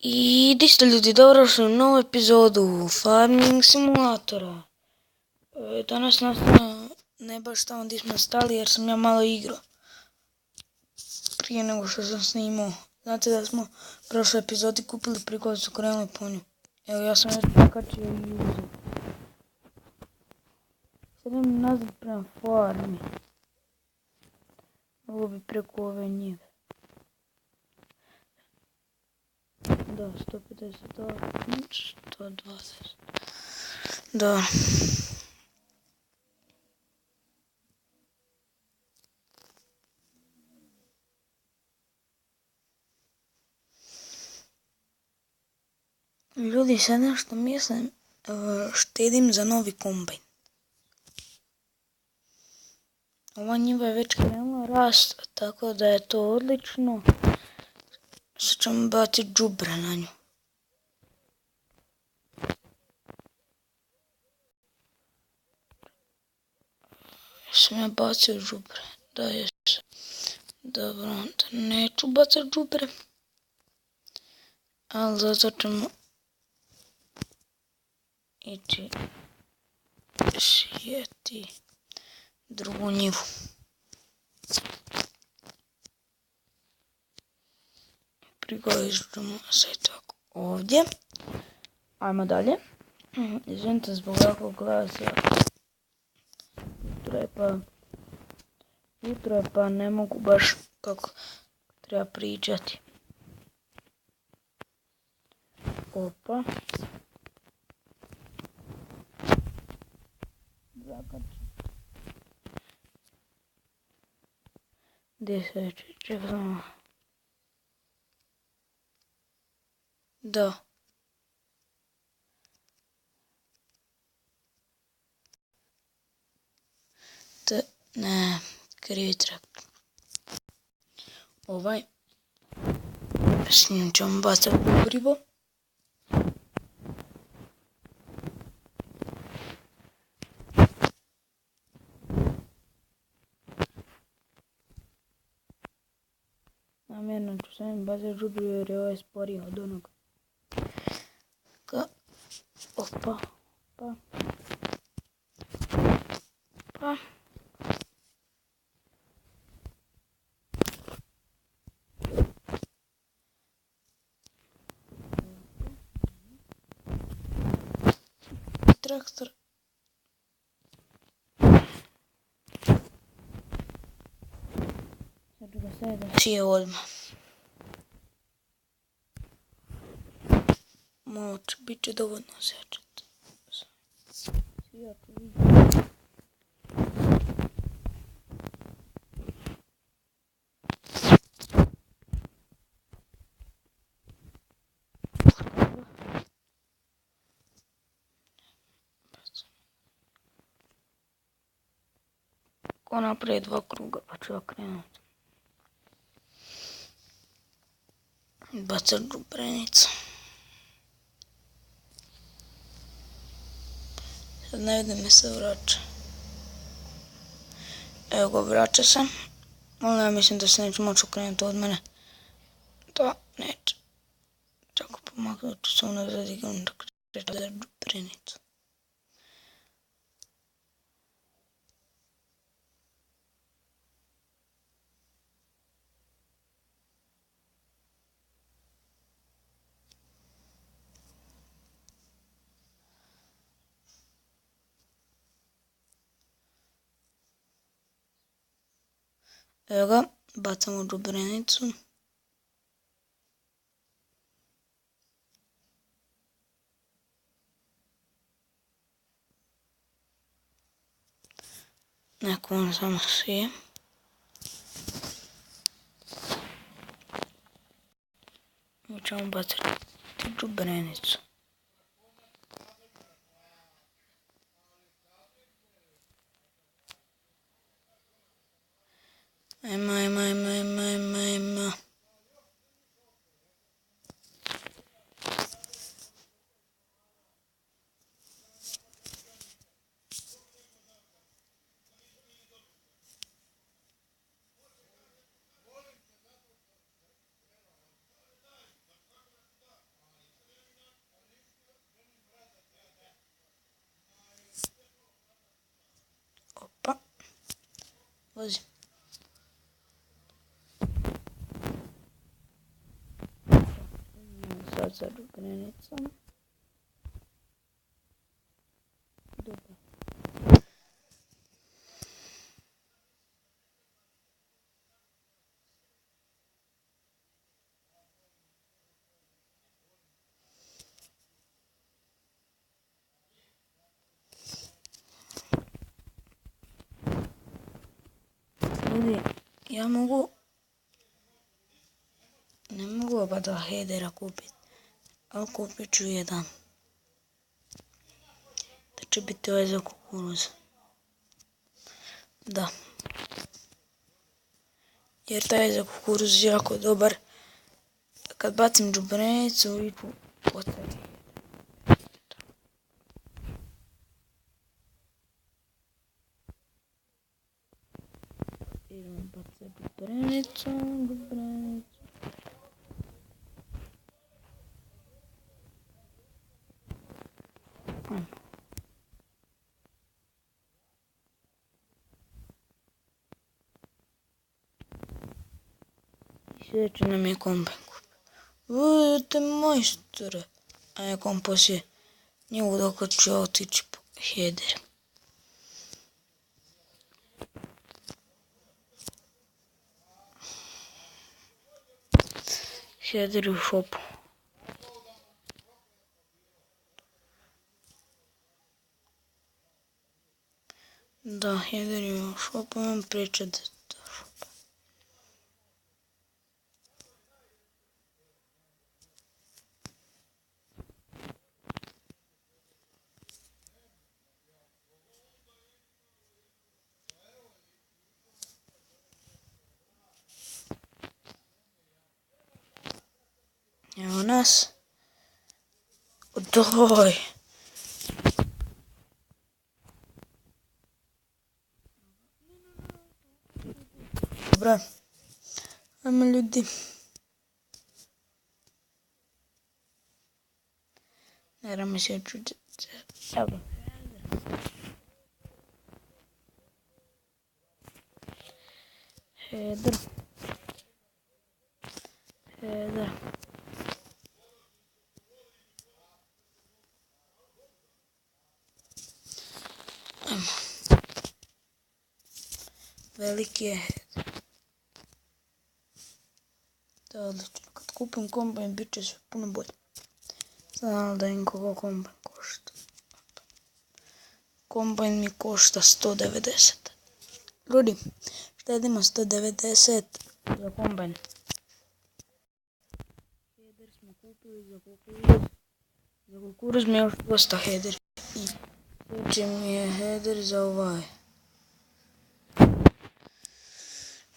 I di ste ljudi, dobrodošli u novu epizodu Farming Simulatora. Danas nastavljamo ne baš tamo gdje smo stali jer sam ja malo igrao prije nego što sam snimao. Znate da smo u prošloj epizodi kupili prije koja su krenuli po nju. Evo ja sam već prekačio i uzeo. Sad idem nazad prema farmi. Mogu bi preko ove njive. Da, 150, 120. Da. Ljudi, sad nešto mislim, štedim za novi kombajn. Ova njiva je već krenula rast, tako da je to odlično. Sad ćemo baciti đubre na nju. Sam ja bacio đubre? Da, jesam. Dobro, onda neću bacati đubre. Ali zato ćemo ići sijeti drugu njivu. Prigojit ćemo se tako ovdje. Ajmo dalje. Izvinite zbog ovakvog glasa. Jutro je pa ne mogu baš kako treba pričati. Opa. Zakači. Gdje se već čekamo? Da. Ne, krivi traktor. Ovaj. S njim ćemo bacati gorivo. Namjerno ću sam bacati gorivo jer je ovaj sporiji od onog. Opa. Pa. Traktor. Sad ću ga sada sije odmah. Moć, bit će dovoljno sečati. Sijati vidim. Ko napravi 2 kruga pa ću okrenuti. Bacat đubrenicu. Sad ne vidim mi se vraća. Evo ga, vraća se. Ali ja mislim da se neće moći okrenuti od mene. Da, neće. Tako pomaknut ću se unazad i onda kreće đubrenicu. Evo ga, bacamo đubrenicu. Neko on samo sije. Mi ćemo bacati đubrenicu. Ajmo. Vozi. Sad sa dubrenicom. Dobro. Ljudi, ja mogu... Ne mogu oba dva headera kupiti, ali kupit ću jedan. Da će biti ovaj za kukuruz. Da. Jer taj za kukuruz je jako dobar. Kad bacim džubrenicu i postavi. Idemo bacati džubrenicu. Sljedeći nam je kombajn. Vidite majstore. A je kompost je njegu dok ću ja otići po header. Header u šopu. Da, header je u šopu, imam pričat do šopa. Evo nas. Doj. Dobro. Ajmo ljudi. Naravno se čuti. Evo. Header. Veliki je header. To je odlično. Kad kupim kombajn bit će sve puno bolje. Znam da im koliko kombajn košta. Kombajn mi košta 190. Ljudi, štedimo 190 za kombajn. Header smo kupili za kukuruz. Za kukuruz mi je još dosta header. I sljedeći mi je header za ovaj.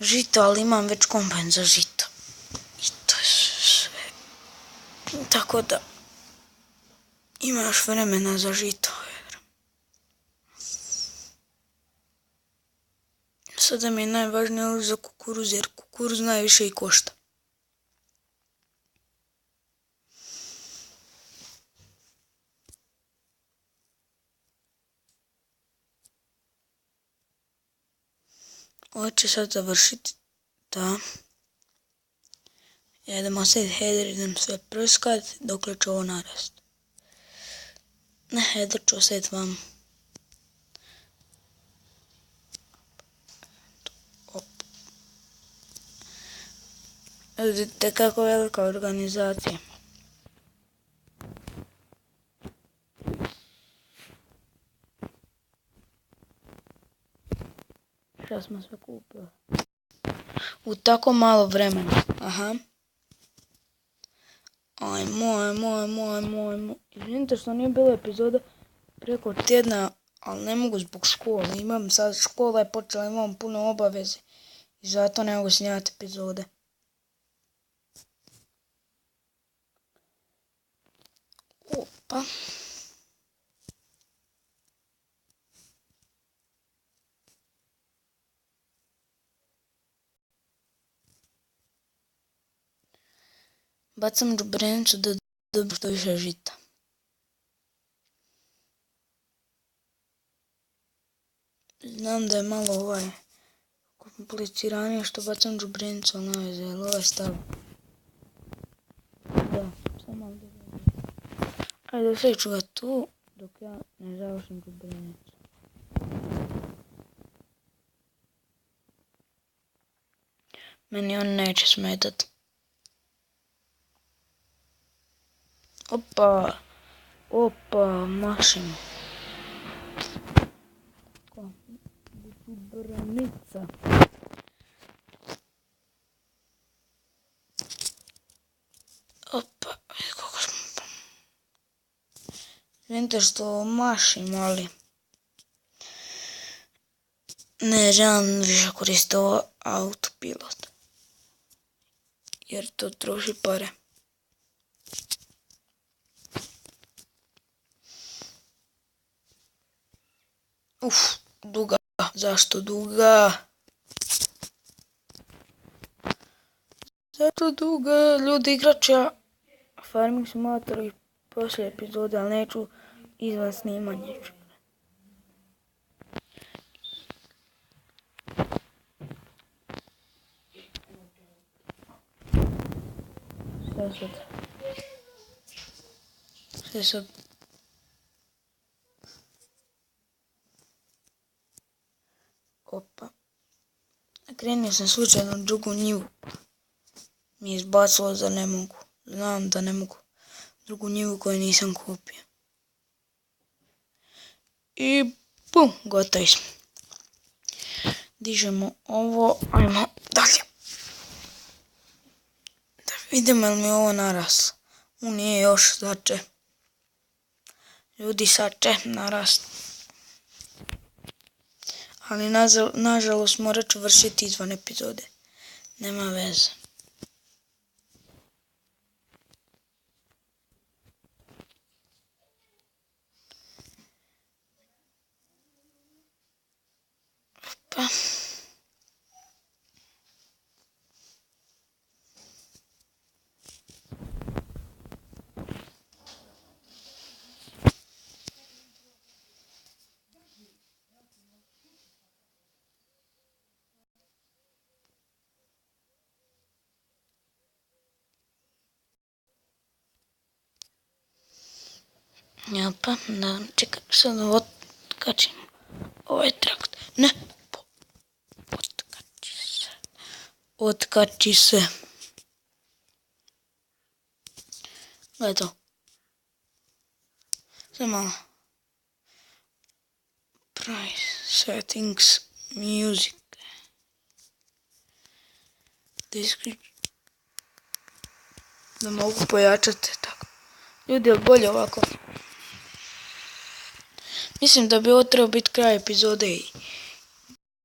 Žito, ali imam već kombajn za žito. I to je sve. Tako da ima još vremena za žito. Sada mi je najvažnije za kukuruz jer kukuruz najviše i košta. Ovo će sad završiti. Da. Idemo sad header, idem sve prskati dokle će ovo narasti. Na header ću ostaviti vam. Vidite kako velika organizacija. Šta smo sve kupili? U tako malo vremena. Aha. Ajmo. Izvinite što nije bilo epizode preko tjedna, ali ne mogu zbog škole. Imam sad, škola je počela, imam puno obaveze. I zato ne mogu snijati epizode. Opa. Bacam džubrenicu da dobijem što više žita. Znam da je malo kompliciranije što bacam džubrenicu, ali ne veze, ali ovaj stav. Da, samo ovdje. Ajde, ostavit ću ga tu, dok ja ne završim džubrenicu. Meni on neće smetat. Opa, mašimo. Džubrenica. Opa, kako smo... Vidite što mašim, ali... Ne želim više koristiti ovo autopilot. Jer to troši pare. Duga. Zašto duga? Zato duga. Ljudi, igrat ću ja Farming Simulator i poslije epizode, ali neću izvan snimanja. Sve sad. Opa. Krenio sam slučajno u drugu njivu. Mi je izbacilo da ne mogu. Znam da ne mogu. Drugu njivu koju nisam kupio. I bum, gotovi smo. Dižemo ovo, ajmo dalje. Da vidimo li mi ovo naraslo. Nije još, sad će. Ljudi, sad će narast. Ali nažalost morat ću vršiti izvan epizode. Nema veze. Opa. Opa, da, čekaj, sad otkačim ovaj trakt. Ne, otkači se. Otkači se. Gledaj to. Sve malo. Price, settings, music. Description. Da mogu pojačati tako. Ljudi, je bolje ovako? Mislim da bi ovo trebao biti kraj epizode i